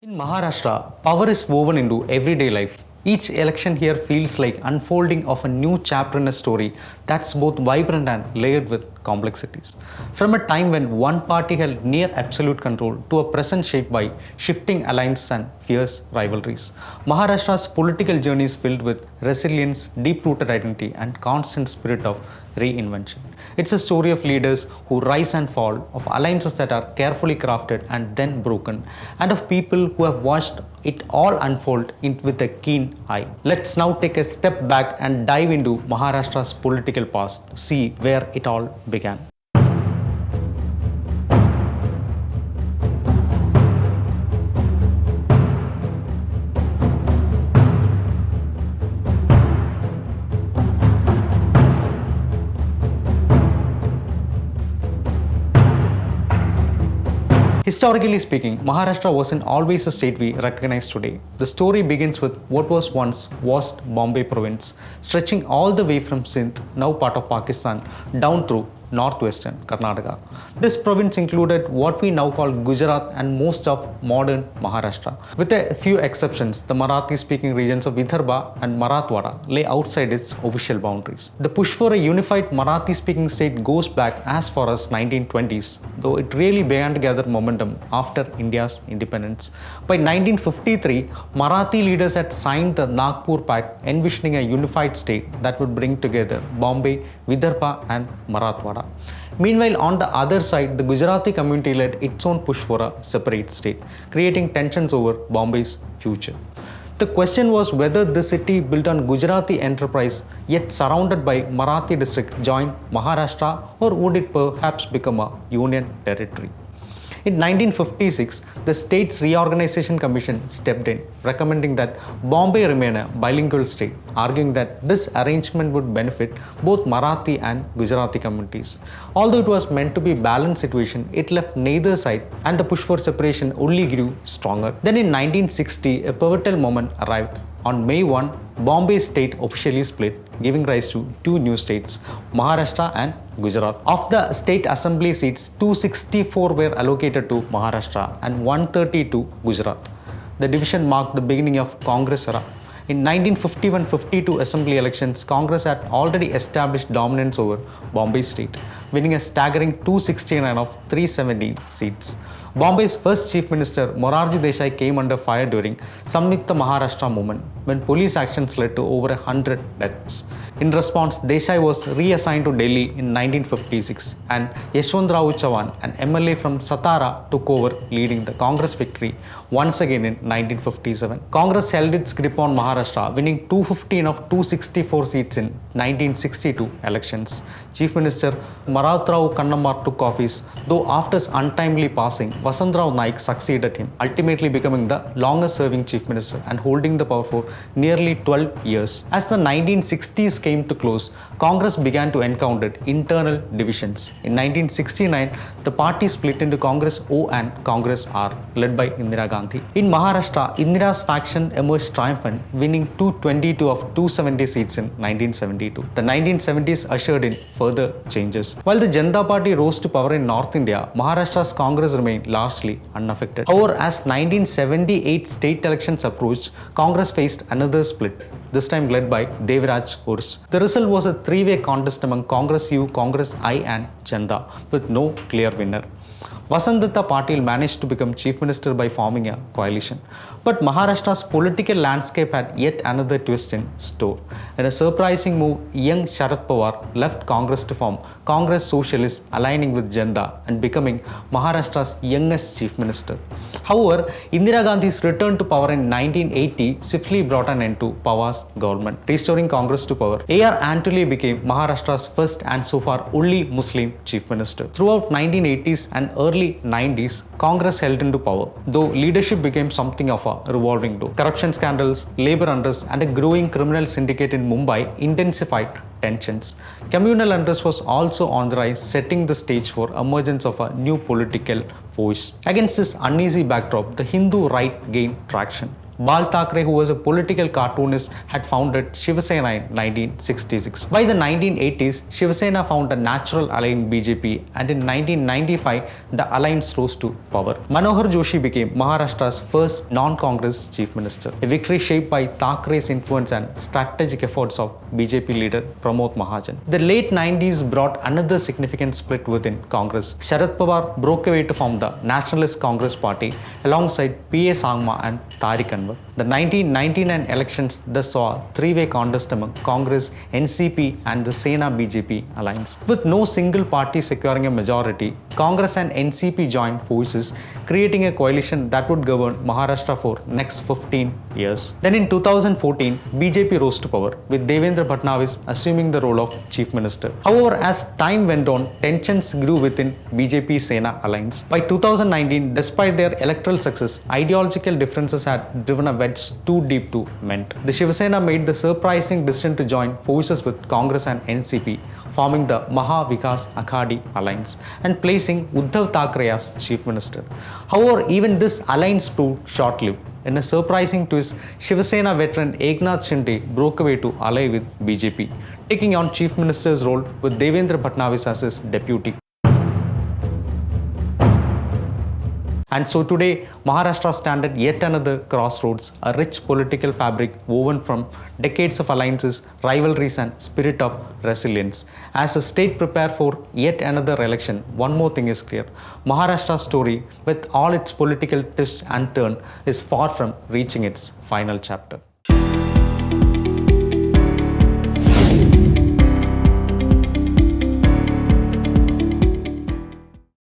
In Maharashtra, power is woven into everyday life. Each election here feels like unfolding of a new chapter in a story that's both vibrant and layered with complexities. From a time when one party held near absolute control to a present shaped by shifting alliances and fierce rivalries, Maharashtra's political journey is filled with resilience, deep-rooted identity, and constant spirit of reinvention. It's a story of leaders who rise and fall, of alliances that are carefully crafted and then broken, and of people who have watched it all unfold with a keen eye. Let's now take a step back and dive into Maharashtra's political past to see where it all began. Historically speaking, Maharashtra wasn't always a state we recognize today. The story begins with what was once vast Bombay province, stretching all the way from Sindh, now part of Pakistan, down through northwestern Karnataka. This province included what we now call Gujarat and most of modern Maharashtra. With a few exceptions, the Marathi-speaking regions of Vidarbha and Marathwada lay outside its official boundaries. The push for a unified Marathi-speaking state goes back as far as 1920s, though it really began to gather momentum after India's independence. By 1953, Marathi leaders had signed the Nagpur Pact, envisioning a unified state that would bring together Bombay, Vidarbha and Marathwada. Meanwhile, on the other side, the Gujarati community led its own push for a separate state, creating tensions over Bombay's future. The question was whether the city built on Gujarati enterprise yet surrounded by Marathi district join Maharashtra, or would it perhaps become a union territory? In 1956, the State's Reorganization Commission stepped in, recommending that Bombay remain a bilingual state, arguing that this arrangement would benefit both Marathi and Gujarati communities. Although it was meant to be a balanced situation, it left neither side, and the push for separation only grew stronger. Then in 1960, a pivotal moment arrived. On May 1, Bombay state officially split, giving rise to two new states, Maharashtra and Gujarat. Of the state assembly seats, 264 were allocated to Maharashtra and 130 to Gujarat. The division marked the beginning of Congress era. In 1951-52 assembly elections, Congress had already established dominance over Bombay state, winning a staggering 269 of 317 seats. Bombay's first Chief Minister Morarji Desai came under fire during Samyukta Maharashtra movement when police actions led to over 100 deaths. In response, Desai was reassigned to Delhi in 1956 and Yashwantrao Chavan, an MLA from Satara, took over, leading the Congress victory once again in 1957. Congress held its grip on Maharashtra, winning 215 of 264 seats in 1962 elections. Chief Minister Marathrao Kannamar took office, though after his untimely passing, Vasantrao Naik succeeded him, ultimately becoming the longest-serving Chief Minister and holding the power for nearly 12 years. As the 1960s came to close, Congress began to encounter internal divisions. In 1969, the party split into Congress O and Congress R, led by Indira Gandhi. In Maharashtra, Indira's faction emerged triumphant, winning 222 of 270 seats in 1972. The 1970s ushered in further changes. While the Janata Party rose to power in North India, Maharashtra's Congress remained largely unaffected. However, as 1978 state elections approached, Congress faced another split, this time led by Devraj Urs. The result was a three-way contest among Congress U, Congress I and Janata, with no clear winner. Vasandatta Patil managed to become Chief Minister by forming a coalition. But Maharashtra's political landscape had yet another twist in store. In a surprising move, young Sharad Pawar left Congress to form Congress Socialist, aligning with Janata and becoming Maharashtra's youngest Chief Minister. However, Indira Gandhi's return to power in 1980 swiftly brought an end to Pawar's government, restoring Congress to power. A.R. Antuli became Maharashtra's first and so far only Muslim Chief Minister. Throughout 1980s and early 90s, Congress held into power, though leadership became something of a revolving door. Corruption scandals, labor unrest, and a growing criminal syndicate in Mumbai intensified tensions. Communal unrest was also on the rise, setting the stage for emergence of a new political force. Against this uneasy backdrop, the Hindu right gained traction. Bal Thackeray, who was a political cartoonist, had founded Shiv Sena in 1966. By the 1980s, Shiv Sena found a natural ally in BJP, and in 1995, the alliance rose to power. Manohar Joshi became Maharashtra's first non-Congress chief minister, a victory shaped by Thackeray's influence and strategic efforts of BJP leader Pramod Mahajan. The late 90s brought another significant split within Congress. Sharad Pawar broke away to form the Nationalist Congress Party alongside P.A. Sangma and Tariq Anwar. The 1999 elections thus saw a three-way contest among Congress, NCP and the Sena BJP alliance. With no single party securing a majority, Congress and NCP joined forces, creating a coalition that would govern Maharashtra for next 15 years. Then in 2014, BJP rose to power, with Devendra Fadnavis assuming the role of chief minister. However, as time went on, tensions grew within BJP-Sena alliance. By 2019, despite their electoral success, ideological differences had driven a wedge too deep to mend. The Shiv Sena made the surprising decision to join forces with Congress and NCP, forming the Maha Vikas Aghadi alliance and placing Uddhav Thackeray as chief minister. However, even this alliance proved short-lived. In a surprising twist, Shiv Sena veteran Eknath Shinde broke away to ally with BJP, taking on chief minister's role with Devendra Fadnavis as his deputy. And so today, Maharashtra stands at yet another crossroads, a rich political fabric woven from decades of alliances, rivalries and spirit of resilience. As the state prepares for yet another election, one more thing is clear. Maharashtra's story, with all its political twists and turns, is far from reaching its final chapter.